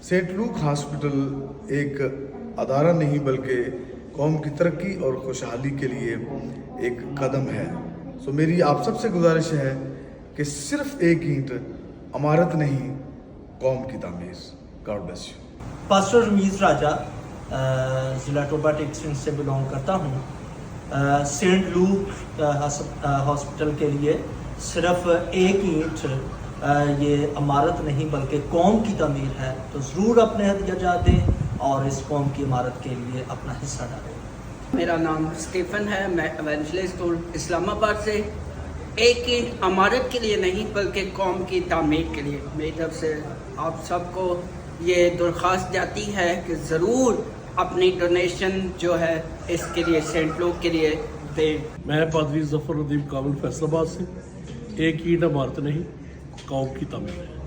Saint لوک hospital ایک ادارہ نہیں بلکہ قوم کی ترقی اور خوشحالی کے لیے ایک قدم ہے. میری آپ سب سے گزارش ہے کہ صرف ایک اینٹ عمارت نہیں، قوم کی تعمیر. God bless you. Pastor Rameez Raja ضلع ٹوبا ٹیکسن سے بلانگ کرتا ہوں. سینٹ لوک ہاسپٹل کے لیے صرف ایک اینٹ یہ عمارت نہیں بلکہ قوم کی تعمیر ہے، تو ضرور اپنے ہدیہ دیں اور اس قوم کی عمارت کے لیے اپنا حصہ ڈالیں. میرا نام اسٹیفن ہے، میں ایونجلسٹ ہوں اسلام آباد سے. ایک اینٹ عمارت کے لیے نہیں بلکہ قوم کی تعمیر کے لیے. میری طرف سے آپ سب کو یہ درخواست جاتی ہے کہ ضرور اپنی ڈونیشن جو ہے اس کے لیے سینٹ لوک کے لیے دیں. میں پادری ظفر الدین کامل فیصل آباد سے. ایک اینٹ عمارت نہیں، قوم کی تعمیر ہے.